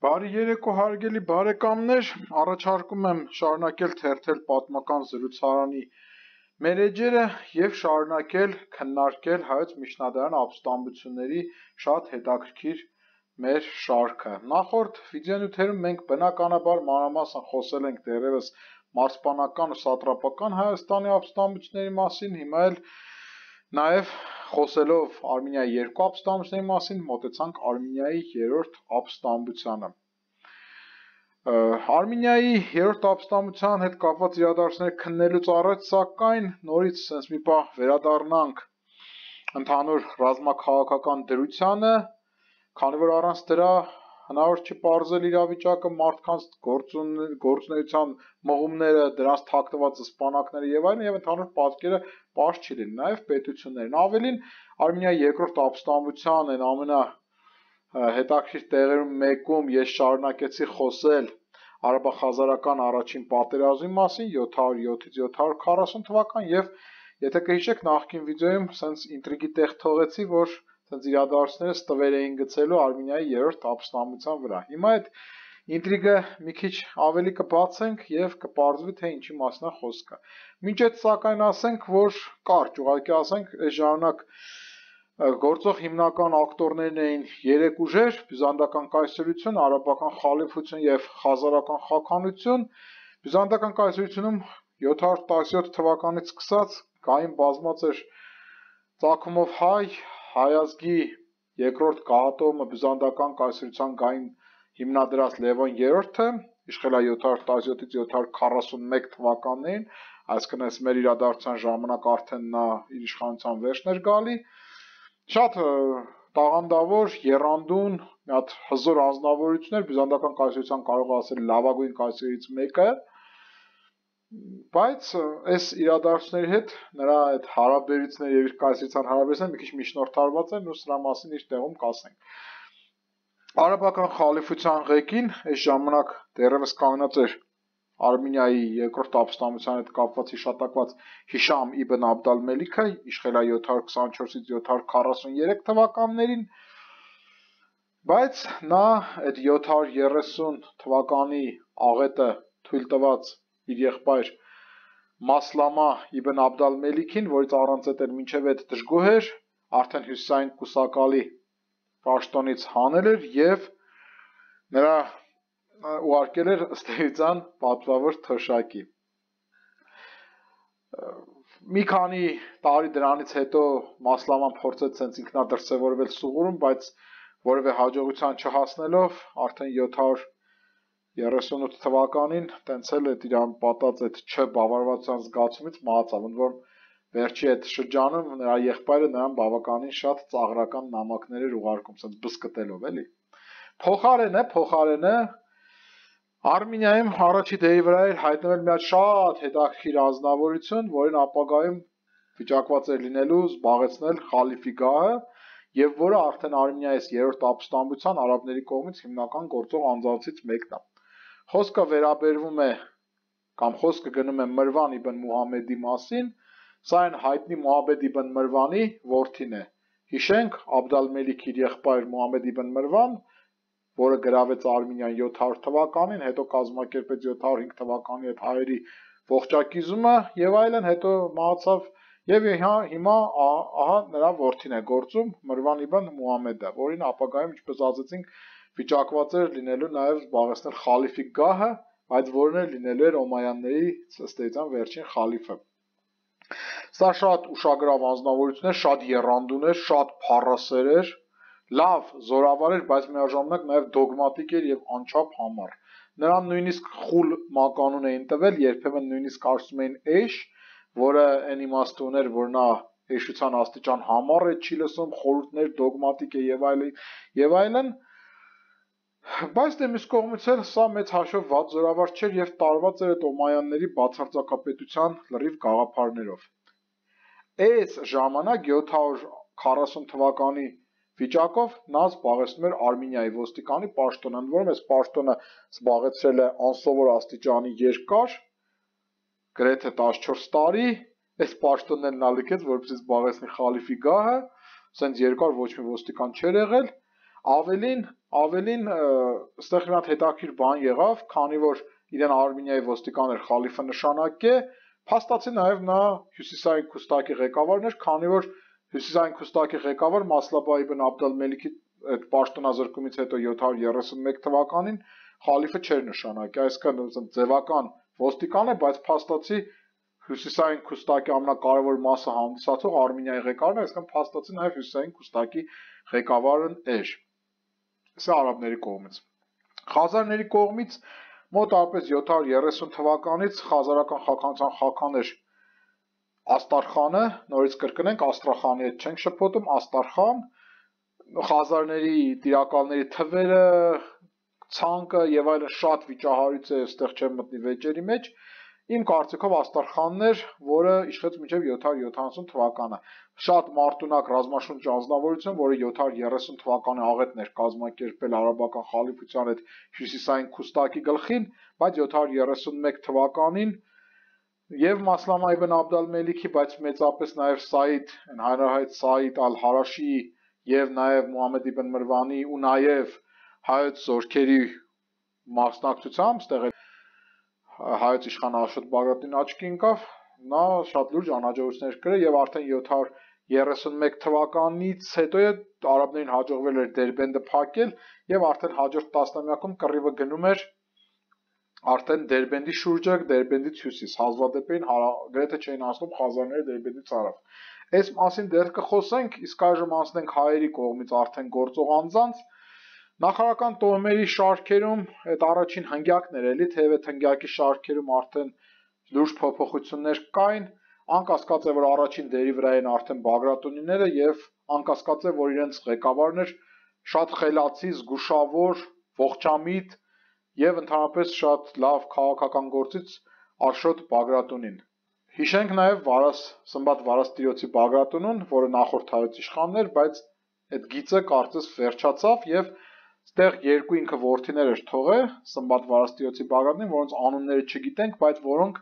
Բարի երեկո հարգելի բարեկամներ, առաջարկում եմ շարունակել թերթել պատմական զրուցարանի մեր էջերը և շարունակել քննարկել հայոց միջնադարյան ապստամբությունների շատ հետաքրքիր մեր շարքը։ Նախորդ վիդեոնյութերում մենք բնականաբար մանրամասն խոսել ենք դեռևս մարզպանական ու սատրապական Հայաստանի ապստամբությունների մասին, հիմա էլ նաև խոսելով Արմենիայի երկու ապստամբությունների մասին, մոտեցանք Արմենիայի երրորդ ապստամբությանը։ Արմենիայի երրորդ ապստամբության հետ կապված իրադարձությունները քննելուց առաջ, սակայն նորից sense մի պահ վերադառնանք ընդհանուր ռազմաքաղաքական դրությանը, քանի որ առանց դրա հնարավոր չի պարզել իրավիճակը, մարդկանց գործունեության մղումները, դրանց թաքնված սպանակները եւ այլն, եւ ընդհանուր պատկերը պարզ չի լինի, նաեւ պետություններն։ Ավելին, Արմենիայի երկրորդ ապստամբության այն հետաքրքիր տեղերում մեկում ես շարունակեցի խոսել արաբախազարական առաջին պատերազմի մասին 707-ից 740 թվական եւ եթե կհիշեք նախկին վիդեոյում սենց ինտրիգի տեղ թողեցի, որ սենց իրադարձությունները ստվեր էին գցելու Արմենիայի երրորդ ապստամբության վրա։ Հիմա այդ ինտրիգը մի քիչ ավելի կբացենք եւ կպարզվի թե ինչի մասին է խոսքը։ Մինչ այդ սակայն ասենք, որ կարճ ուղղակի ասենք, այս ժամանակ գործող հիմնական ակտորներն էին երեք ուժեր՝ բյուզանդական կայսրություն, արաբական խալիֆություն եւ խազարական խախանություն։ Բյուզանդական կայսրությունում 717 թվականից սկսած գային բազմած էր ծագումով հայազգի երկրորդ գահատոմը բյուզանդական կայսրության գային հիմնադրած Լևոն III-ը, իշխել է 717-ից 741 թվականներին, այսինքն այս մեր իրադարձության ժամանակ արդեն նա իր իշխանության վերջն էր գալի։ Շատ տաղանդավոր, եռանդուն, մի հատ հզոր անձնավորություն էր, բյուզանդական կայսրության կարող ասել լավագույն կայսրերից մեկը, բայց այս իրադարձությունների հետ նրա այդ հարաբերությունները եւ իր կայսրության հարաբերությունները մի քիչ միջնորդարված են ու սրա մասին իր տեղում կասենք։ Արաբական խալիֆության ղեկին այս ժամանակ դեռևս կանգնած էր Արմենիայի երկրորդ ապստամբության հետ կապված հիշատակված Հիշամ իբն Աբդալ-Մելիքը, իշխել է 724-ից 743 թվականներին, բայց նա այդ 730 թվականի աղետը թույլ տված իր եղբայր Մասլամա իբն Աբդալ-Մելիքին, որից առանց այդ մինչև այդ դժգոհ էր, արդեն հյուսիսային կուսակալի պաշտոնից հանել էր եւ նրա ուղարկել էր ըստ էության պատվավոր թոշակի։ Մի քանի տարի դրանից հետո Մասլաման փորձեց sense ինքնադրսևորվել Սուղուրում, բայց որևէ հաջողության չհասնելով արդեն 738 թվականին տենց էլ այդ իրան պատած այդ չբավարարվածության զգացումից մահացավ, ընդ որում վերջի այդ շրջանում նրա եղբայրը նրան բավականին շատ ծաղրական նամակներ էր ուղարկում, sense բսկտելով էլի։ Փոխարենը Արմենիայում առաջի դերի վրա էր հայտնվել մի հատ շատ հետաքրքիր անձնավորություն, որին ապագայում վիճակված էր լինելու զբաղեցնել խալիֆի գահը եւ որը արդեն Արմենիայի երրորդ ապստամբության արաբների կողմից հիմնական գործող անձանցից մեկն է։ Խոսքը վերաբերվում է կամ խոսքը գնում է Մրվան իբն Մուհամեդի մասին, սա այն հայտնի Մուհամեդ իբն Մրվանի որդին է։ Հիշենք Աբդալ-Մելիքի իր եղբայր Մուհամեդ իբն Մրվան, որը գրավեց Արմենիան 700 թվականին, հետո կազմակերպեց 705 թվականի այդ հայերի ողջակիզումը եւ այլն, հետո մահացավ եւ հիմա ահա նրա որդին է գործում Մրվան իբն Մուհամեդը, որին ապագայում ինչպես ասացինք վիճակված էր լինելու նաեւ զբաղեցնել խալիֆի գահը, բայց որն էլ լինելու էր Օմայանների ըստ էության վերջին խալիֆը։ Սա շատ ուշագրավ անձնավորություն էր, շատ եռանդուն էր, շատ փառասեր էր, լավ զորավար էր, բայց միաժամանակ նաև դոգմատիկ էր եւ անչափ համառ։ Նրան նույնիսկ խուլ մականուն էին տվել, երբեմն նույնիսկ ասում էին էշ, որը այն իմաստը ուներ, որ նա էշության աստիճան համառ է, չի լսում խորհուրդներ, դոգմատիկ է եւ այլն, բայց դե մյուս կողմից էլ սա մեծ հաշվով վատ զորավար չէր եւ տարված էր այդ Օմայանների բացարձակապետության լրիվ գաղափարներով։ Այս ժամանակ 740 թվականի վիճակով նա զբաղեցնում էր Արմենիայի ոստիկանի պաշտոնը, ընդ որում այս պաշտոնը զբաղեցրել է անսովոր աստիճանի երկար, գրեթե 14 տարի, այս պաշտոնն էլ նա լքեց, որպեսզի զբաղեցնի խալիֆի գահը, սենց երկար ոչ մի ոստիկան չէր եղել, Ավելին այստեղ մի հատ հետաքրքիր բան եղավ, քանի որ իրեն Արմենիայի ոստիկան էր խալիֆը նշանակե, փաստացի նաև նա հյուսիսային Քուստակի ղեկավարն էր, քանի որ հյուսիսային Քուստակի ղեկավար Մասլաբա իբն Աբդալ-Մելիքի այդ պաշտոնազրկումից հետո 731 թվականին խալիֆը չէր նշանակի, այսինքն ձևական ոստիկան է, բայց փաստացի հյուսիսային Քուստակի ամենակարևոր մասը հանդիսացող Արմենիայի ղեկավարն է, այսինքն փաստացի նաև հյուսիսային Քուստակի ղեկավարն էր։ Սա արաբների կողմից։ Խազարների կողմից մոտավորապես 730 թվականից խազարական խագանության խագան էր Աստարխանը, նորից կրկնենք, Աստրախանի հետ չենք շփոթում, Աստարխան, խազարների տիրակալների թվերը, ցանկը եւ այլն շատ վիճահարույց է, այստեղ չեմ մտնի վեճերի մեջ։ Իմ կարծիքով Աստարխանն էր, որը իշխեց մինչև 770 թվականը։ Շատ մարտունակ ռազմաշունչ անձնավորություն, որը 730 թվականի աղետն էր կազմակերպել արաբական խալիֆության հետ հյուսիսային Քուստակի գլխին, բայց 731 թվականին եւ Մասլամա իբն Աբդալ-Մելիքի, բայց մեծապես նաեւ Սաիդ, հանրահայտ Սաիդ ալ-Հարաշի եւ նաեւ Մուհամմեդ իբն Մրվանի ու նաեւ հայոց զորքերի մասնակցությամբ, ստեղ հայոց իշխան Աշոտ Բագրատին աչքի ընկավ, նա շատ լուրջ անհաջողություններ կրել եւ արդեն 731 թվականից հետո արաբներին հաջողվել էր Դերբենդը փակել եւ արդեն հաջորդ տասնամյակում կռիվը գնում էր արդեն Դերբենդի շուրջը, Դերբենդից հյուսիս, հազվադեպին գրեթե չէին անցնում խազարները Դերբենդից հարավ։ Այս մասին դեռ կխոսենք, իսկ այժմ անցնենք հայերի կողմից արդեն գործող անձանց։ Նախարարական տոհմերի շարքերում այդ առաջին հնգյակն էր էլի, թեև այդ հնգյակի շարքերում արդեն լուրջ փոփոխություններ կային, անկասկած է, որ առաջին դերի վրա են արդեն Բագրատունիները եւ անկասկած է, որ իրենց ղեկավարն էր շատ խելացի, զգուշավոր, ողջամիտ եւ ընդհանրապես շատ լավ քաղաքական գործից Աշոտ Բագրատունին։ Հիշենք նաեւ Սմբատ Վարաստիրոցի Բագրատունուն, որը նախորդ հայոց իշխանն էր, բայց այդ գիծը կարծես վերջացավ եւ Ստեղ երկու ինքը որդիներ էր թողել Սմբատ Վարաստիրոցի Բագրատունին, որոնց անունները չգիտենք, բայց որոնք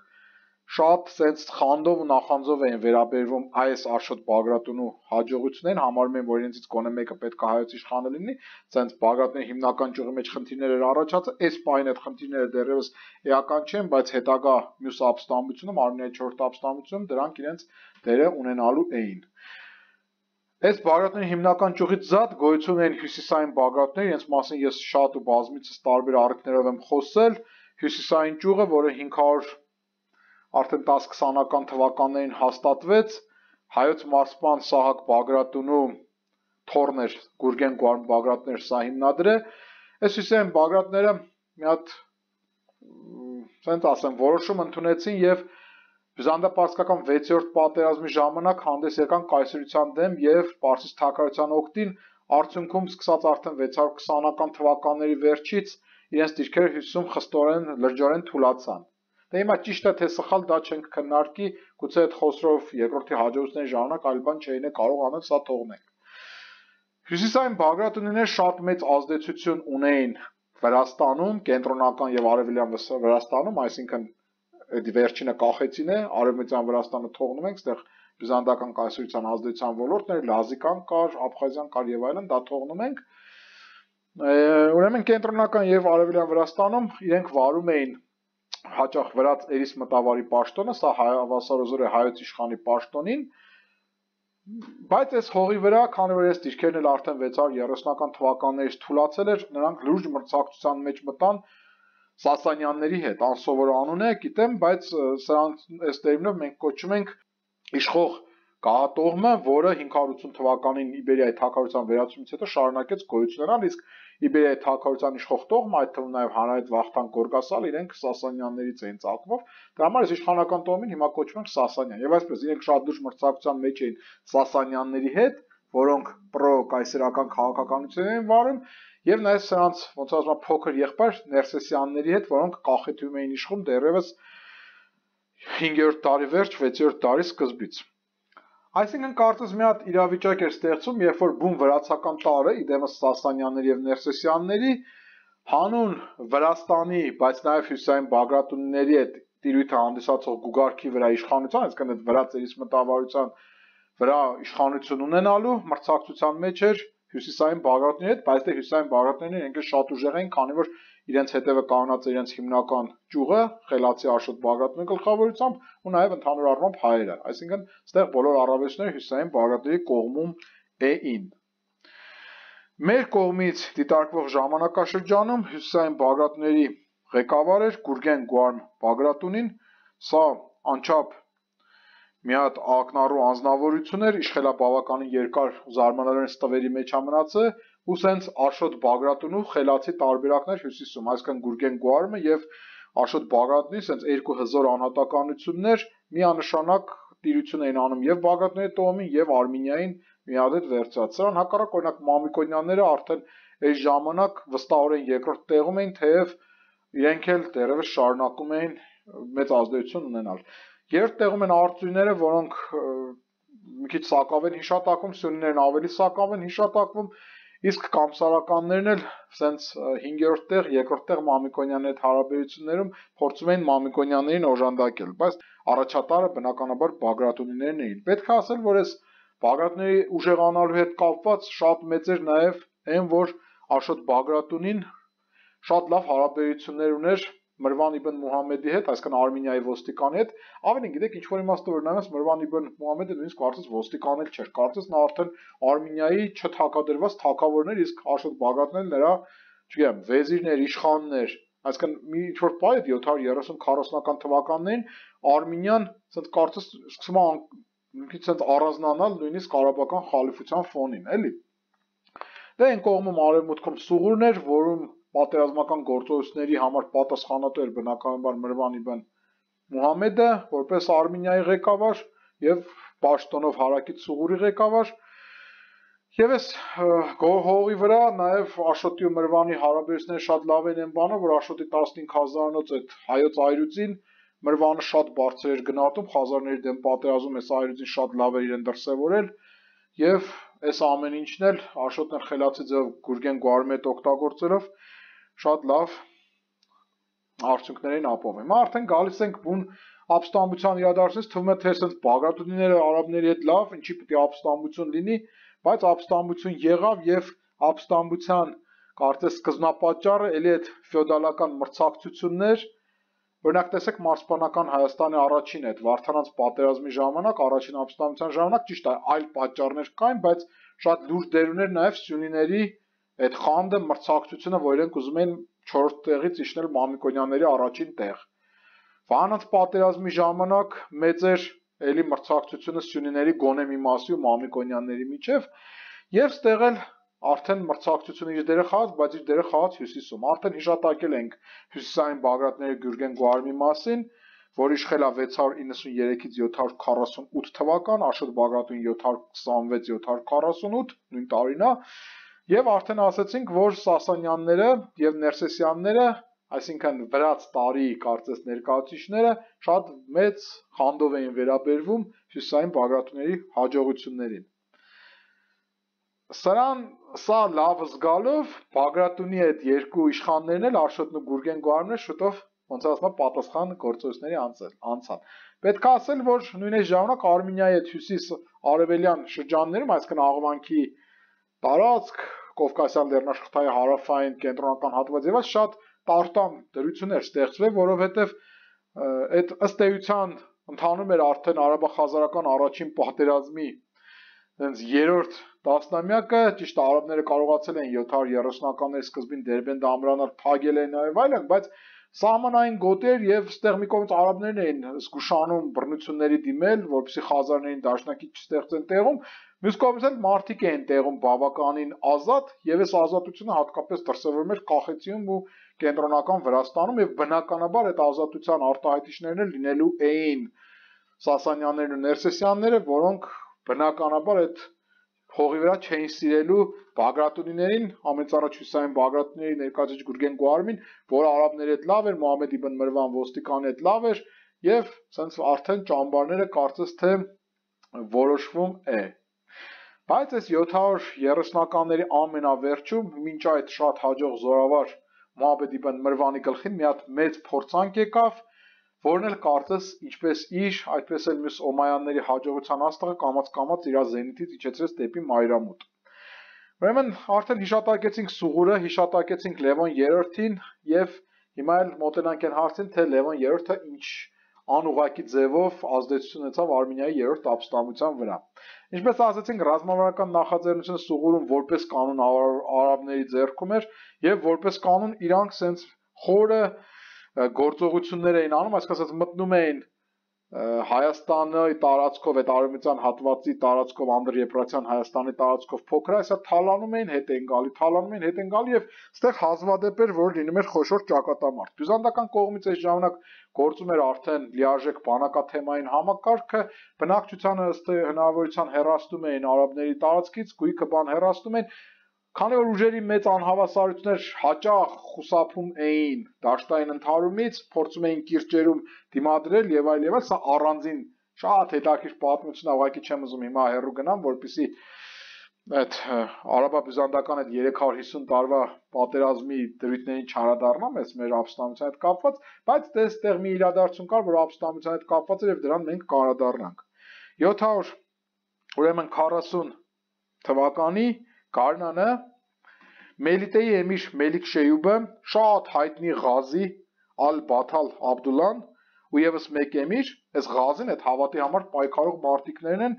շատ սենց խանդով ու նախանձով էին վերաբերվում այս Աշոտ Բագրատունու հաջողություններին, համարում են, որ իրենցից գոնե մեկը պետք է հայոց իշխանը լինի, սենց Բագրատունի հիմնական ճյուղի մեջ խնդիրներ էր առաջացել, այս պահին այդ խնդիրները դեռևս էական չեն, բայց հետագա մյուս ապստամբությունում, Արմենիայի 4-րդ ապստամբությունում դրանք իրենց դերը ունենալու էին։ Այս Բագրատունի հիմնական ճյուղից զատ գոյություն են հյուսիսային Բագրատուններ, իրենց մասին ես շատ ու բազմիցս տարբեր առիթներով եմ խոսել, հյուսիսային ճյուղը, որը 500 արդեն 10-20-ական թվականներին հաստատվեց, հայոց մարզպան Սահակ Բագրատունու թորն էր, Գուրգեն Բագրատներ սա հիմնադրել, այս հյուսիսային Բագրատները մի հատ, ասենք ասեմ, որոշում ընդունեցին եւ Բյուզանդապարսկական 6-րդ պատերազմի ժամանակ հանդես եկան կայսրության դեմ եւ Պարսից թագավորության օգտին, արդյունքում սկսած արդեն 620-ական թվականների վերջից իրենց դիրքերը հյուսիսում խստորեն լրջորեն թուլացան։ Դե հիմա ճիշտ է թե սխալ դա չենք քննարկի, գուցե այդ Խոսրով երկրորդի հաջողությունների ժամանակ այլ բան չէին կարող անել, սա թողնենք։ Հյուսիսային Բագրատունիները շատ մեծ ազդեցություն ունեին Վրաստանում, կենտրոնական եւ արևելյան Վրաստանում, այսինքն այդ վերջինը կախեցին է, արևմտյան Վրաստանը թողնում ենք, այդտեղ բյուզանդական կայսրության ազդեցության ոլորտներ, Լազիկան կար, Աբխազիան կար եւ այլն, դա թողնում ենք։ Ուրեմն կենտրոնական եւ արևելյան Վրաստանում իրենք վարում էին հաճախ վրաց Էրիս մտավարի պաշտոնը, սա հավասարազոր է հայոց իշխանի պաշտոնին, բայց այս հողի վրա, քանի որ այս դիրքերն էլ արդեն 630-ական թվականներից թուլացել էր, նրանք լուրջ մրցակցության մեջ մտան Սասանյանների հետ, անսովոր անուն է, գիտեմ, բայց սրանց այս տերմինով մենք կոչում ենք իշխող գահատողմը, որը 580 թվականին Իբերիայի թագավորության վերացումից հետո շարունակեց գոյություն ունենալ, իսկ Իբերիայի թագավորության իշխող տողմը, այդ թվում նաև հանրայդ Վախթանգ Գորգասալ, իրենք Սասանյաններից էին ծագումով, դրա համար այս իշխանական տոհմին հիմա կոչվում են Սասանյան, եւ այսպես իրենք շատ լուրջ մրցակցության մեջ էին Սասանյանների հետ, որոնք պրո-կայսերական քաղաքականություն էին վարում, եւ նաեւ սրանց ոնց ասում փոքր եղբայր Ներսեսյանների հետ, որոնք կախեթում էին իշխում դեռևս 5-րդ դարի վերջ, 6-րդ դարի սկզբից։ Այսինքն կարծես մի հատ իրավիճակ էր ստեղծում, երբ որ բուն վրացական տարը, իդեմս Սասանյանների եւ Ներսեսյանների հանուն Վրաստանի, բայց նաեւ հյուսիսային Բագրատունիների այդ տիրույթը հանդիսացող գուգարքի վրա իշխանության, այսինքն այդ վրաց Էրիս մտավարության վրա իշխանություն ունենալու մրցակցության մեջ էր հյուսիսային Բաղրատների հետ, բայց դե հյուսիսային Բաղրատներն իրենք շատ ուժեղ էին, քանի որ իրենց հետևը կանած է իրենց հիմնական ճյուղը, Խելացի Աշոտ Բաղրատների գլխավորությամբ ու նաև ընդհանուր առմամբ հայերը, այսինքն այստեղ բոլոր առավելությունները հյուսիսային Բաղրատների կողմում էին։ Մեր կողմից դիտարկվող ժամանակաշրջանում հյուսիսային Բաղրատների ղեկավար էր Գուրգեն Գուարմ Բագրատունին, սա անչափ մի հատ ակնառու անձնավորություն էր, իշխելա բավականին երկար զարմանալի տվերի մեջ է մնացել ու սենց Աշոտ Բագրատունու Խելացի տարբերակներ հյուսիսում, այսինքն Գուրգեն Գուարմը եւ Աշոտ Բագրատունի սենց երկու հզոր անհատականություններ միանշանակ տիրություն էին անում եւ Բագրատների տոհմին եւ Արմինիային միադետ վերցած։ Սրան հակառակ օրինակ Մամիկոնյանները արդեն այս ժամանակ վստահորեն երկրորդ տեղում էին, թեև իրենք էլ դեռևս շարունակում էին մեծ ազդեցություն ունենալ։ Երրորդ տեղում են արծույները, որոնք մի քիչ սակավ են հիշատակվում, սյունիներն ավելի սակավ են հիշատակվում, իսկ կամսարականներն էլ սենց 5-րդ տեղ, երկրորդ տեղ Մամիկոնյանների հետ հարաբերություններում փորձում էին Մամիկոնյաններին օժանդակել, բայց առաջատարը բնականաբար Բագրատունիներն էին։ Պետք է ասել, որ այս Բագրատների ուժեղանալու հետ կապված շատ մեծ էր նաև այն, որ Աշոտ Բագրատունին շատ լավ հարաբերություններ ուներ Մրվան Իբն Մուհամեդի հետ, այսինքն Արմինիայի ոստիկանի հետ, ավելին գիտեք ինչ որ իմաստով որ նայես Մրվան Իբն Մուհամեդը նույնիսկ կարծես ոստիկան էլ չէր, կարծես նա արդեն Արմինիայի չթակադրված թագավորներ, իսկ Աշոտ Բագրատն նրա, չգիտեմ, վեզիրներ, իշխաններ, այսինքն մի ինչ որ պահ 730-40-ական թվականներին Արմինիան ասած կարծես սկսում է մի քիչ ասած առանձնանալ նույնիսկ արաբական խալիֆության ֆոնին, էլի։ Դե այն կողմում արևմուտքում Սուղուրն էր, որում պատերազմական գործողությունների համար պատասխանատու էր բնականաբար Մրվան Իբն Մուհամեդը, որպես Արմինիայի ղեկավար եւ պաշտոնով հարակից Սուղուրի ղեկավար։ Եվ այս հողի վրա նաեւ Աշոտի ու Մրվանի հարաբերությունները շատ լավ են այն բանը, որ Աշոտի 15000-անոց այդ հայոց այրուծին Մրվանը շատ բարձր էր գնահատում, խազարների դեմ պատերազմում այս այրուծին շատ լավ էր իրեն դրսևորել եւ այս ամեն ինչն էլ Աշոտն էլ խելացի ձև Գուրգեն Գուարմի հետ օգտագործելով շատ լավ արդյունքներին ապահովում։ Հիմա արդեն գալիս ենք բուն ապստամբության իրադարձությունից, թվում է թե այսպես Բագրատունիները արաբների հետ լավ, ինչի պետք է ապստամբություն լինի, բայց ապստամբություն եղավ եւ ապստամբության կարծես սկզբնապատճառը էլի այդ ֆեոդալական մրցակցություններ, օրինակ տեսեք մարսպանական Հայաստանի առաջին այդ Վարդանանց պատերազմի ժամանակ, առաջին ապստամբության ժամանակ ճիշտ է այլ պատճառներ կային, բայց շատ լուրջ դեր ուներ նաեւ սյունիների այդ խանդը մրցակցությունը, որ իրենք ուզում էին 4-րդ տեղից իջնել Մամիկոնյանների առաջին տեղ։ Վահանանց պատերազմի ժամանակ մեծ էր էլի մրցակցությունը սյունիների գոնե մի մասի ու Մամիկոնյանների միջև եւ ստեղ էլ արդեն մրցակցությունը իր դերը խաղաց, բայց իր դերը խաղաց հյուսիսում։ Արդեն հիշատակել ենք հյուսիսային Բագրատների Գուրգեն Գուարմի մասին, որ իշխել է 693-ից 748 թվական, Աշոտ Բագրատուն 726-748 նույն տարին է, եւ արդեն ասացինք, որ Սասանյանները եւ Ներսեսյանները, այսինքն վրաց տարի կարծես ներկայացուցիչները շատ մեծ խանդով էին վերաբերվում հյուսիսային Բագրատուների հաջողություններին։ Սա լավ զգալով Բագրատունի այդ երկու իշխաններն էլ Աշոտն ու Գուրգեն Գուարմն շուտով ոնց ասում են պատասխան գործողությունների անցան։ Պետք է ասել, որ նույն այս ժամանակ Արմինիայի այդ հյուսիս արևելյան շրջաններում, այսինքն Աղվանքի տարածք, Կովկասյան լեռնաշխարհի հարավային կենտրոնական հատված եւ այս շատ տարտամ դրություններ ստեղծվել, որովհետեւ այդ ըստ էության ընթանում էր արդեն արաբախազարական առաջին պատերազմի հենց երրորդ տասնամյակը, ճիշտ է արաբները կարողացել են 730-ականների սկզբին Դերբենդ ամրանալ, փակել են եւ այլն, բայց սահմանային գոտեր եւ ստեղ մի կողմից արաբներն էին զգուշանում բռնությունների դիմել, որպեսզի խազարներին դաշնակից չստեղծեն տեղում, մյուս կողմից էլ մարդիկ էին տեղում բավականին ազատ եւ այս ազատությունը հատկապես դրսևորվում էր Կախեցիում ու կենտրոնական Վրաստանում եւ բնականաբար այդ ազատության արտահայտիչներն էլ լինելու էին Սասանյաններն ու Ներսեսյանները, որոնք բնականաբար այդ հողի վրա չէին սիրելու Բագրատունիներին, ամենից հյուսիսային Բագրատունիների ներկայացուցիչ Գուրգեն Գուարմին, որը արաբների հետ լավ էր, Մուհամեդ իբն Մրվան ոստիկանի հետ լավ էր եւ ցենց արդեն ճամբարները կարծես թե որոշվում է։ Բայց այս 730-ականների ամենավերջում մինչ այդ շատ հաջող զորավար Մուհամեդ իբն Մրվանի գլխին մի հատ մեծ փորձանք եկավ, որն էլ կարծես ինչպես իր, այդպես էլ մյուս Օմայանների հաջողության աստղը կամաց-կամաց իր զենիթից իջեցրեց դեպի մայրամուտ։ Ուրեմն արդեն հիշատակեցինք Սուղուրը, հիշատակեցինք Լևոն 3-ին եւ հիմա էլ մոտենանք այն հարցին, թե Լևոն 3-ը ինչ անուղղակի ձևով ազդեցություն ունեցավ Արմենիայի 3-րդ ապստամբության վրա։ Ինչպես ասացինք, ռազմավարական նախաձեռնությունը Սուղուրում որպես կանոն արաբների ձեռքում էր եւ որպես կանոն իրանք սենց խորը գործողություններ էին անում, այսինքն մտնում էին Հայաստանի տարածքով այդ արևմտյան հատվածի տարածքով Անդրեպրասյան Հայաստանի տարածքով փոքր այսա թալանում էին, հետ են գալի եւ այստեղ հազվադեպ էր, որ լինում էր խոշոր ճակատամարտ։ Բյուզանդական կողմից այս ժամանակ գործում էր արդեն լիարժեք բանակաթեմային համակարգը, բնակչությանը ըստ հնարավորության հեռացնում էին արաբների տարածքից, գույքը բան հեռացնում էին, քանի որ ուժերի մեծ անհավասարություններ հաճախ խուսափում էին դաշտային ընդհարումից, փորձում էին կիրճերում դիմադրել եւ այլ, սա առանձին շատ հետաքրքիր պատմություն է, ուղղակի չեմ ուզում հիմա հեռու գնամ, որպեսզի այդ արաբա-բյուզանդական այդ 350 տարվա պատերազմի դրույթներին չարադառնամ, այս մեր ապստամբության հետ կապված, բայց այստեղ մի իրադարձություն կար, որ ապստամբության հետ կապված էր եւ դրան մենք կարադառնանք։ 700 ուրեմն 40 թվականի Գարնանը Մելիտեի էմիր Մելիք Շեյուբը, շատ հայտնի Ղազի Ալ-Բաթալ Աբդուլլան ու եւս մեկ էմիր, այս Ղազին այդ հավատի համար պայքարող մարտիկներն են,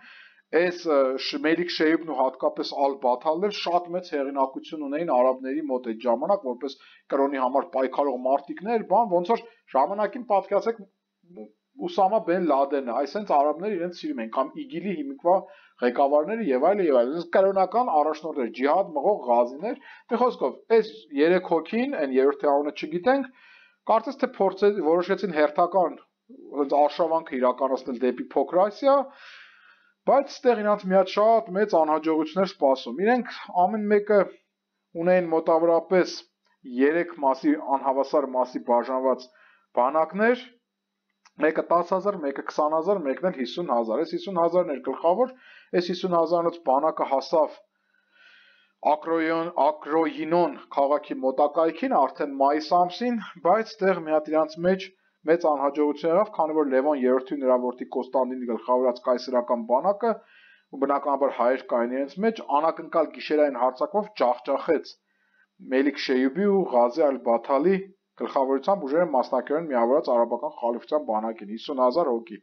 այս Մելիք Շեյուբն ու հատկապես Ալ-Բաթալն շատ մեծ հեղինակություն ունեին արաբների մոտ այդ ժամանակ, որպես կրոնի համար պայքարող մարտիկներ, բան, ոնց որ ժամանակին պատկերացեք Ուսամա Բեն Լադենը, այսինքն արաբները իրենց սիրում են, կամ ԻԳԻԼ-ի հիմիկվա ղեկավարները եւ այլն, կրոնական առաջնորդներ, ջիհադ մղող Ղազիներ, մի խոսքով, այս 3 հոգին, այն երրորդի անունը չգիտենք, կարծես թե որոշեցին հերթական արշավանքը իրականացնել դեպի Փոքր Ասիա, բայց այստեղ իրանց մի հատ շատ մեծ անհաջողություններ սպասում։ Իրենք ամեն մեկը ունեին մոտավորապես 3 մասի անհավասար մասի բաժանված բանակներ, մեկը 10,000, մեկը 20,000, մեկն էլ 50,000, այս 50,000-ն էր գլխավոր, այս 50,000-ից բանակը հասավ Ակրոյինոն քաղաքի մոտակայքին, արդեն մայիս ամսին, բայց այդտեղ մի հատ իրանց մեջ մեծ անհաջողություն եղավ, քանի որ Լևոն 3-ի նրա որդի Կոստանդինի գլխավորած կայսերական բանակը, ու բնականաբար հայեր կային իրենց մեջ, անակնկալ գիշերային հարձակվով ջախջախեց Մելիք Շեյուբի ու Ղազի Ալ-Բաթալի գլխավորությամբ ուժերը մասնակերեն միավորած արաբական խալիֆության բանակին 50,000 հոգի։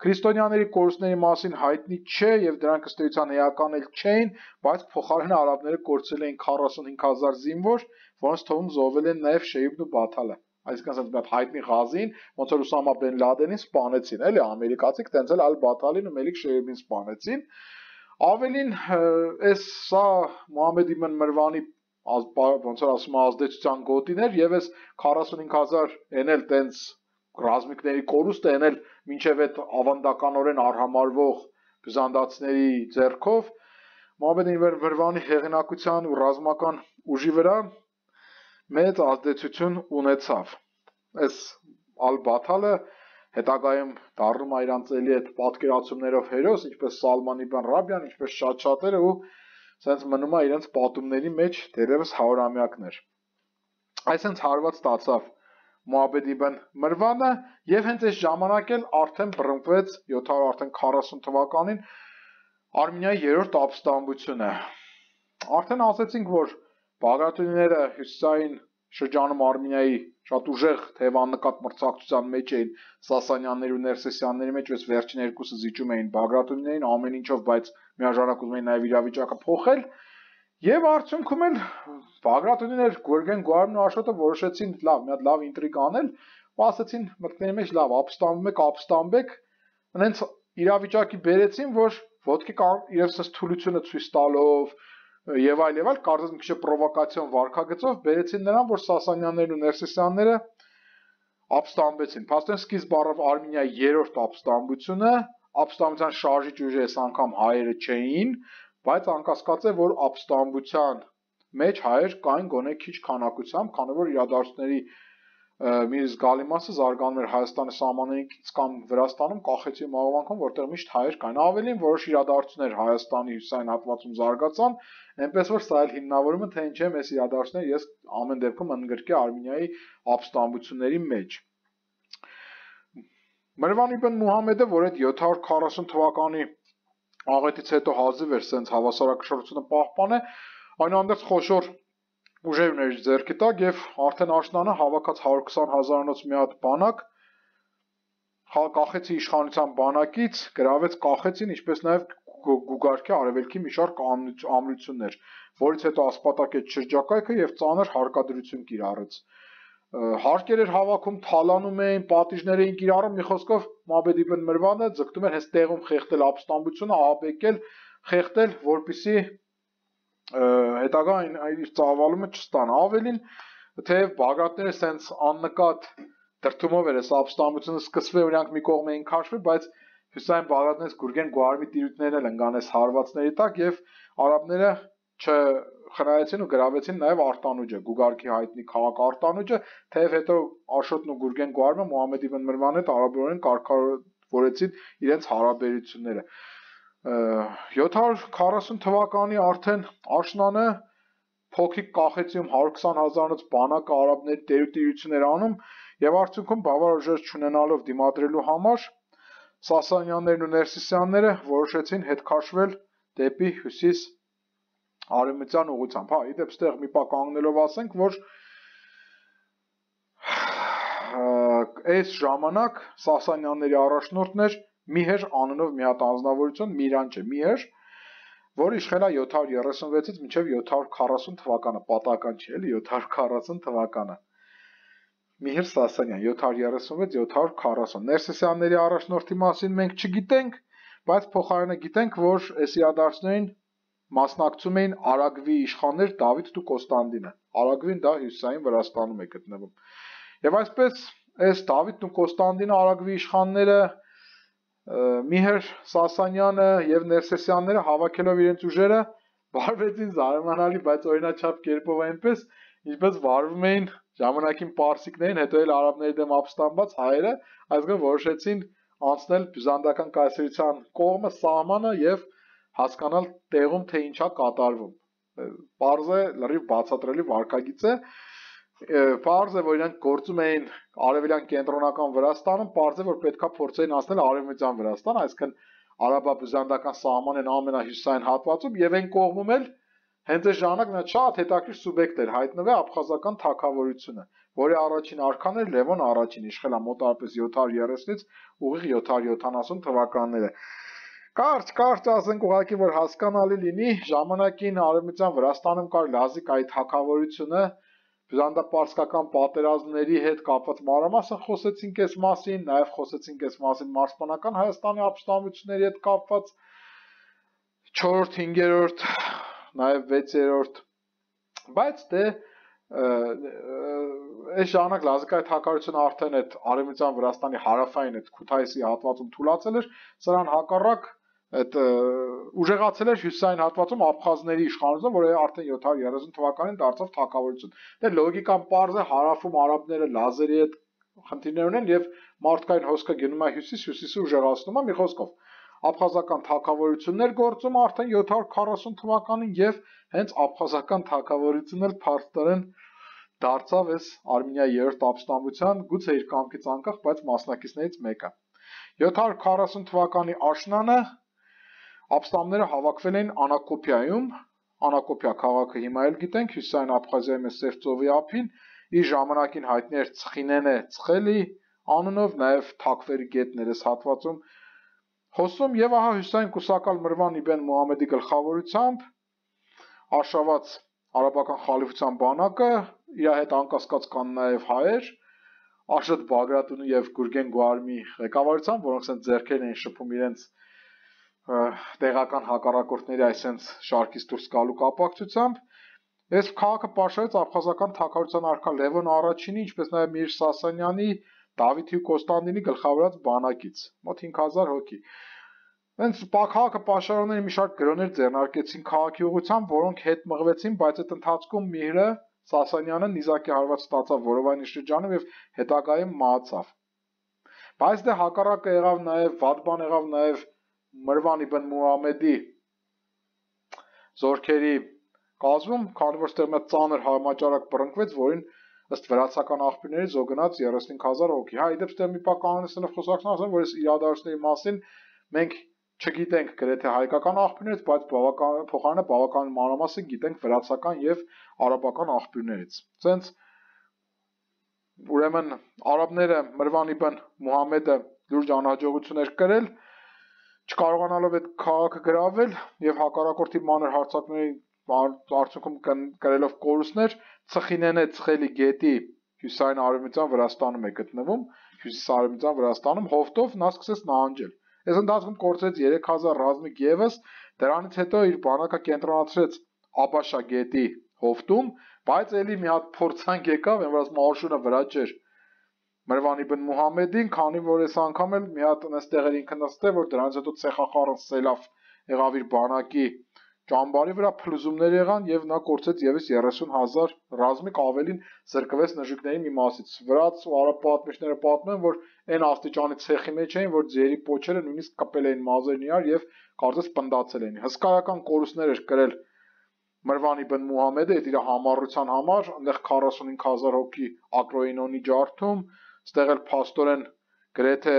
Քրիստոնյաների կորուստների մասին հայտնի չէ եւ դրանք ըստ էության էական էլ չէին, բայց փոխարենը արաբները կորցրել էին 45,000 զինվոր, որոնց թվում զոհվել են նաեւ Շեյուբն ու Բաթալը։ Այսինքն ասած մի հայտնի Ղազին, ոնց որ Ուսամա Բեն Լադենին սպանեցին, էլի ամերիկացիք, տենց էլ Ալ-Բաթալին ու Մելիք Շեյուբին սպանեցին։ Ավելին այս սա Մուհամմեդ իբն Մրվանի ոնց որ ասում ազդեցության գոտիներ եւ այս 45,000 են էլ տենց ռազմիկների կորուստը են էլ մինչև այդ ավանդականորեն արհամարվող բյուզանդացիների ձեռքով Մուհամմեդ իբն Մրվանի հեղինակության ու ռազմական ուժի վրա մեծ ազդեցություն ունեցավ։ Այս Ալ-Բաթալը հետագայում դառնում է իրանց էլի այդ պատկերացումներով հերոս, ինչպես Սալման իբն Ռաբիան, ինչպես շատ-շատերը ու սենց մնում է իրենց պատումների մեջ դերևս 100-ամյակներ։ Այսինքն հարված ստացավ Մուհամմեդ իբն Մրվանը եւ հենց այս ժամանակ էլ արդեն բռնկվեց 740 թվականին Արմենիայի 3-րդ ապստամբությունը։ Արդեն ասացինք, որ բաղրատունիները հյուսիսային շրջանում Արմենիայի շատ ուժեղ թևաննկատ մրցակցության մեջ էին Սասանյանների ու Ներսեսյանների մեջ, ըստ վերջին երկուսը զիջում էին բաղրատունիներին ամեն ինչով, բայց միաժամանակ ուզում էին նաև իրավիճակը փոխել, եւ արդյունքում էլ բաղրատունիներ Գորգեն Գոարն ու Աշոտը որոշեցին լավ, մի հատ լավ ինտրիգ անել, ու ասացին մտքների մեջ լավ, ապստամբեք, այնց իրավիճակի բերեցին, որ ոտքի իրենց թուլությունը ցույց տալով եւ այլ, կարծես մի քիչ պրովոկացիոն վարքագծով բերեցին նրան, որ Սասանյաններն ու Ներսեսյանները ապստամբեցին։ Փաստորեն սկիզբ առավ Արմենիայի 3-րդ ապստամբությունը, ապստամբության շարժիչ ուժը այս անգամ հայերը չէին, բայց անկասկած է, որ ապստամբության մեջ հայեր կային գոնե քիչ քանակությամբ, քանի որ իրադարձությունների մի զգալի մասը զարգանում էր Հայաստանի սահմաններից կամ Վրաստանում, Կախեցի մաղավանքում, որտեղ միշտ հայեր կային։ Ավելին որոշ իրադարձություններ Հայաստանի հյուսիսային հատվածում զարգացան, այնպես որ սա էլ հիմնավորում է, թե ինչ եմ այս իրադարձությունները ես ամեն դեպքում ընդգրկի Արմենիայի ապստամբությունների մեջ։ Մրվան իբն Մուհամմեդը, որ այդ 740 թվականի աղետից հետո հազիվ էր սենց հավասարակշռությունը պահպանել, այնուհանդերձ խոշոր ուժերներ ձեռքի տակ եւ արդեն աշնանը հավաքած 120,000-ից մի հատ բանակ կախեցի իշխանության բանակից, գրավեց կախեցին, ինչպես նաեւ գուգարքի արևելքի մի շարք ամրություններ, որից հետո ասպատակեց շրջակայքը եւ ծանր հարկադրություն կիրառեց։ Հարկեր էր հավաքում, թալանում էին, պատիժներ էին կիրառում, մի խոսքով Մաբեդ իբն Մրվանը ձգտում էր հենց տեղում խեղդել ապստամբությունը, ահաբեկել, խեղդել, որպեսզի հետագա իր ծավալումը չստանա։ Ավելին, թեև Բագրատները սենց աննկատ դրդումով էր ապստամբությունը սկսվել, իրանք մի կողմ էին քաշվել, բայց Հյուսային Բագրատներից Գուրգեն Գոհարմի տիրույթներն էլ ընկան այս հարվածների տակ եւ արաբները չխնայեցին ու գրավեցին նաեւ Արտանուջը, Գուգարքի հայտնի քաղաք Արտանուջը, թեև հետո Աշոտն ու Գուրգեն Գոհարմը Մուհամեդ իբն Մրվանի հետ արաբերեն կարգավորեցին իրենց հարաբերությունները։ 740 թվականի արդեն աշնանը փոքրիկ կախեցիում 120,000-ից բանակը արաբների տերություններ անում եւ արդյունքում բավարար ուժեր չունենալով դիմադրելու համար Սասանյաններն ու Ներսիսյանները որոշեցին հետ քաշվել դեպի հյուսիս արևմտյան ուղղությամբ։ Հա, իդեպ ստեղ մի պա կանգնելով ասենք, որ այս ժամանակ Սասանյանների առաջնորդն էր Միհեր անունով մի հատ անձնավորություն, Միրանջը Միհեր, որը իշխել է 736-ից մինչև 740 թվականը, պատահական չի էլի 740 թվականը։ Միհեր Սասանյան 736-740 Ներսիսյանների առաջնորդի մասին մենք չգիտենք, բայց փոխարենը գիտենք, որ այս իրադարձներին մասնակցում էին Արագվի իշխաններ Դավիթ ու Կոստանդինը։ Արագվին դա հյուսիսային Վրաստանում է գտնվում։ Եվ այսպես այս Դավիթն ու Կոստանդինը Արագվի իշխանները Միհեր Սասանյանը եւ Ներսիսյանները հավաքելով իրենց ուժերը վարվեցին զարմանալի, բայց օրինաչափ կերպով այնպես, ինչպես վարվում էին ժամանակին պարսիկներին, հետո էլ արաբների դեմ ապստամբած հայերը, այսինքն որոշեցին անցնել բյուզանդական կայսրության կողմը, սահմանը եւ հասկանալ տեղում թե ինչա կատարվում։ Պարզ է, լրիվ բացատրելի վարքագիծ է։ Պարզ է, որ իրանք գործում էին արևելյան կենտրոնական Վրաստանում, պարզ է, որ պետքա փորձեին անցնել արևմտյան Վրաստան, այսինքն արաբա-բյուզանդական սահմանեն ամենահյուսիսային հատվածում եւ այն կողմում էլ հենց այս ժամանակ նա շատ հետաքրքիր սուբյեկտ էր հայտնվել Աբխազական թագավորությունը, որի առաջին արքան էր Լևոն առաջին, իշխել է մոտավորապես 730-ից ուղիղ 770 թվականները։ Կարճ ասենք ուղղակի որ հասկանալի լինի, ժամանակին արևմտյան Վրաստանում կար Լազիկայի թագավորությունը, բյուզանդապարսկական պատերազմների հետ կապված մանրամասն խոսեցինք այս մասին, նաև խոսեցինք այս մասին մարզպանական Հայաստանի ապստամբությունների հետ կապված 4-րդ, 5-րդ, նաև 6-րդ, բայց դե այս ժամանակ Լազիկայի թագավորությունը արդեն այդ արևմտյան Վրաստանի հարավային այդ Քութայիսի հատվածում թուլացել էր, սրան հակառակ այդ ուժեղացել էր հյուսիսային հատվածում աբխազների իշխանությունը, որը արդեն 730 թվականին դարձավ թագավորություն։ Դե լոգիկան պարզ է, հարավում արաբները լազերի հետ խնդիրներ ունեն եւ մարդկային հոսքը գնում է հյուսիս, հյուսիսը ուժեղացնում է, մի խոսքով աբխազական թագավորություններ գործում արդեն 740 թվականին եւ հենց աբխազական թագավորությունն էլ փաստորեն դարձավ այս Արմենիայի երրորդ ապստամբության գուցե իր կամքից անկախ, բայց մասնակիցներից մեկը։ 740 թվականի աշնանը ապստամբները հավաքվել էին Անակոպիայում, Անակոպիա քաղաքը հիմա էլ գիտենք, հյուսիսային Աբխազիայում է Սևծովի ափին, իր ժամանակին հայտնի էր Ցխինենե Ցխելի անունով, նաև Թաքվերի գետն էր այս հատվածում հոսում եւ ահա հյուսիսային կուսակալ Մրվան իբն Մուհամեդի գլխավորությամբ արշաված արաբական խալիֆության բանակը, իր հետ անկասկած կան նաև հայեր, Աշոտ Բագրատունի եւ Գուրգեն Գոհարմի ղեկավարությամբ, որոնք ասեն ձեռքերն էին շփում իրենց տեղական հակառակորդների այսենց շարքից դուրս գալու կապակցությամբ այս քաղաքը պաշարեց աբխազական թագավորության արքա Լևոն առաջինի, ինչպես նաև Միր Սասանյանի, Դավիթի ու Կոստանդինի գլխավորած բանակից, մոտ 5000 հոգի։ Հենց քաղաքը պաշարողները մի շարք գրոներ ձեռնարկեցին քաղաքի ուղղությամբ, որոնք հետ մղվեցին, բայց այդ ընթացքում Միրը Սասանյանը նիզակի հարված ստացավ Որովայնի շրջանում եւ հետագայում մահացավ։ Բայց դե հակառակը եղավ նաև վատ բան եղավ նաև Մրվան իբն Մուհամեդի զորքերի կազմում, քանի որ ստեղ մեծ ծանր համաճարակ բռնկվեց, որին ըստ վրացական աղբյուրների զոգնաց 35000 հոգի։ Հա, իդեպ ստեղ մի պա կանոնեսնով խոսակցություն ասեմ, որ այս իրադարձությունների մասին մենք չգիտենք գրեթե հայկական աղբյուրներից, բայց փոխարենը բավական մանրամասն գիտենք վրացական եւ արաբական աղբյուրներից։ Սենց ուրեմն արաբները Մրվան իբն Մուհամեդը լուրջ անհաջողություններ կրել, չկարողանալով այդ քաղաքը գրավել եւ հակառակորդի մանր հարձակումների արդյունքում կրելով կորուստներ, Ծխինենե Ծխելի գետի հյուսիսային արևմտյան Վրաստանում է գտնվում, հյուսիսարևմտյան Վրաստանում հովտով նա սկսեց նահանջել։ Այս ընթացքում կորցրեց 3000 ռազմիկ եւս, դրանից հետո իր բանակը կենտրոնացրեց Աբաշա գետի հովտում, բայց ելի մի հատ փորձանք եկավ, այն որ ասում աշունը վրա չէր Մրվան իբն Մուհամեդին, քանի որ այս անգամ էլ մի հատ այնպես տեղեր ինքը նստել, որ դրանից հետո ցեխախառն սելավ եղավ իր բանակի ճամբարի վրա, փլուզումներ եղան եւ նա կորցրեց եւս 30000 ռազմիկ, ավելին զրկվեց նժուկների մի մասից։ Վրաց ու արաբ պատմիչները պատմում են, որ այն աստիճանի ցեխի մեջ էին, որ ձերի պոչերը նույնիսկ կպել էին մազերն իրար եւ կարծես պնդացել էին։ Հսկայական կորուստներ էր կրել Մրվան իբն Մուհամեդը իր համառության համար, այնտեղ 45000 հոգի ակրոինոնի ջարդում, ստեղ էլ փաստորեն գրեթե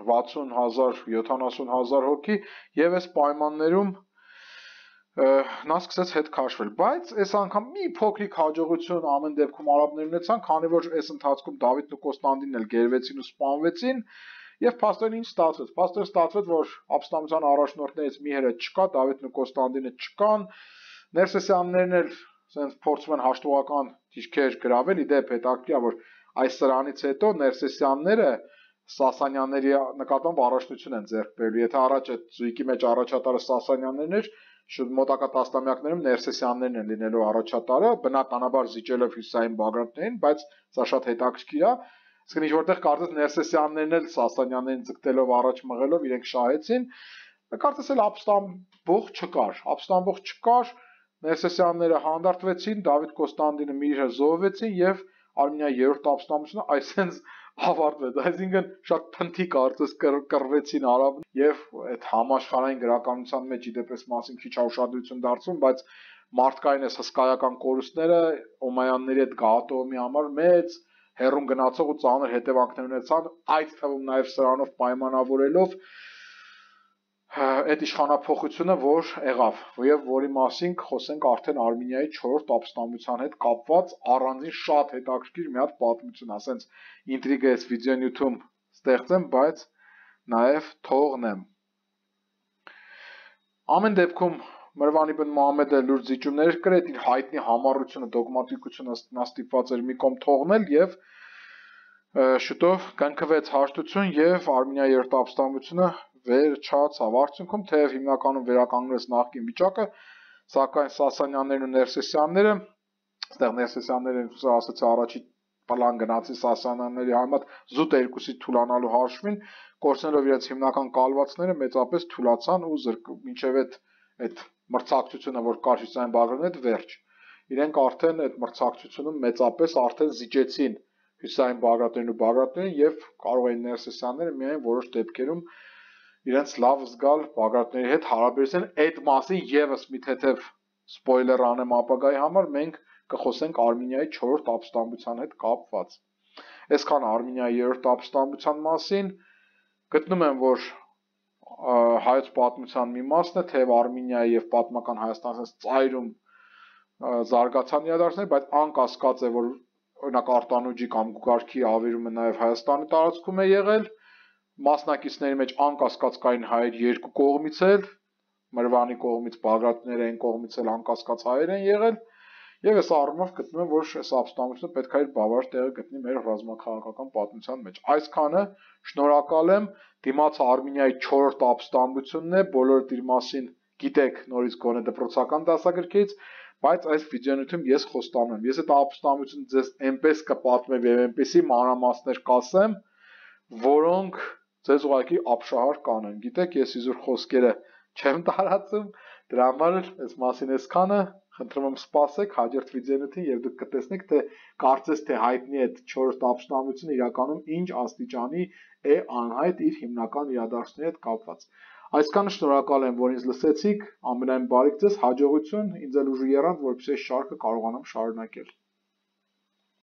60000, 70000 հոգի եւ այս պայմաններում նա սկսեց հետ քաշվել, բայց այս անգամ մի փոքրիկ հաջողություն ամեն դեպքում արաբներն ունեցան, քանի որ այս ընթացքում Դավիթն ու Կոստանդինն էլ գերվեցին ու սպանվեցին եւ փաստորեն ինչ ստացվեց։ Փաստորեն ստացվեց, որ ապստամբության առաջնորդներից մի հերը չկա, Դավիթն ու Կոստանդինը չկան, Ներսեսյաններն էլ ասենց փորձում են հաշտողական դիրքեր գրավել, իդեպ հետաքրքիր է, որ այս սրանից հետո Ներսեսյանները Սասանյանների նկատմամբ առաջնություն են ձեռք բերել։ Եթե առաջ այդ զույգի մեջ առաջատարը Սասանյաններն էր, շուտ մոտակա տասնամյակներում Ներսեսյաններն են լինելու առաջատարը, բնականաբար զիջելով հյուսային Բագրատներին, բայց սա շատ հետաքրքիր է։ Իսկ ինչ որտեղ կարծես Ներսեսյաններն էլ Սասանյաններին ձգտելով առաջ մղելով իրենք շահեցին, կարծես էլ ապստամբող չկար, Ներսեսյանները հանդարտվեցին, Դավիթ Կոստանդինը միրը զոհվեցին եւ Արմենիայի երրորդ ապստամբությունը այսպես ավարտվեց, այսինքն շատ փնթի կարծես կռվեցին արաբները եւ այդ համաշխարհային գրականության մեջ իդեպս մասին քիչ ուշադրություն դարձում, բայց մարդկային այս հսկայական կորուստները օմայանների այդ գաղատողմի համար մեծ հերուն գնացող ու ծանր հետևանքներ ունեցան, այդ թվում նաեւ սրանով պայմանավորելով այդ իշխանափոխությունը, որ եղավ, եւ որի մասին խոսենք արդեն Արմենիայի 4-րդ ապստամբության հետ կապված առանձին շատ հետաքրքիր մի հատ պատմություն, ասենց ինտրիգա էս վիդեոն YouTube ստեղծեմ, բայց նաեւ թողնեմ։ Ամեն դեպքում Մրվան իբն Մուհամեդը լուրջ զիջումներ կրեց, իր հայտնի համառությունը, դոգմատիկությունը նա ստիպված էր մի կողմ թողնել եւ շուտով կնքվեց հաշտություն եւ Արմենիայի երրորդ ապստամբությունը վերջացավ։ Արդյունքում թեև հիմնականում վերականգնվեց նախկին վիճակը, սակայն Սասանյաններն ու Ներսեսյանները, այստեղ Ներսեսյանները ասացի առաջի պլան գնացի Սասանյանների համեմատ զուտ երկուսի թուլանալու հաշվին, կորցնելով իրենց հիմնական կալվածները մեծապես թուլացան ու մինչև այդ մրցակցությունը, որ կար հյուսային Բագրատի հետ, վերջ։ Իրենք արդեն այդ մրցակցությունում մեծապես արդեն զիջեցին հյուսային Բագրատերին ու Բագրատերին եւ կարող էին Ներսեսյանները միայն որոշ դեպքերում իրենց լավ զգալ Բագրատների հետ հարաբերության այդ մասին եւս մի թեթև սպոյլեր անեմ ապագայի համար, մենք կխոսենք Արմենիայի 4-րդ ապստամբության հետ կապված։ Այսքան Արմենիայի 3-րդ ապստամբության մասին, գտնում եմ, որ հայոց պատմության մի մասն է, թեև Արմենիայի եւ պատմական Հայաստանի ծայրում զարգացան իրադարձությունները, բայց անկասկած է, որ օրինակ Արտանուջի կամ Գուգարքի ավերումը նաեւ Հայաստանի տարածքում է եղել, մասնակիցների մեջ անկասկած կային հայեր երկու կողմից էլ, Մրվանի կողմից, Բագրատների այն կողմից էլ անկասկած հայեր են եղել, եւ այս առումով գտնում եմ, որ այս ապստամբությունը պետք է իր բավարար տեղը գտնի մեր ռազմաքաղաքական պատմության մեջ։ Այսքանը, շնորհակալ եմ, դիմացը Արմենիայի 4-րդ ապստամբությունն է, բոլորդ իր մասին գիտեք նորից գոնե դպրոցական դասագրքից, բայց այս վիդեոյում ես խոստանում եմ, ես այդ ապստամբությունը ձեզ այնպես կպատմեմ եւ այնպեսի մանրամասներ կասեմ, որոնք ձեզ ուղղակի ապշահար կանեն։ Գիտեք, ես իզուր խոսքերը չեմ տարածում, դրա համար էլ այս մասին այսքանը, խնդրում եմ սպասեք հաջորդ վիդեոյին եւ դուք կտեսնեք, թե կարծես թե հայտնի այդ 4-րդ ապստամբությունը իրականում ինչ աստիճանի է անհայտ իր հիմնական իրադարձությունների հետ կապված։ Այսքանը շնորհակալ եմ, որ ինձ լսեցիք, ամենայն բարիք ձեզ, հաջողություն, ինձ էլ ուժը եռանդ, որպեսզի այս շարքը կարողանամ շարունակել։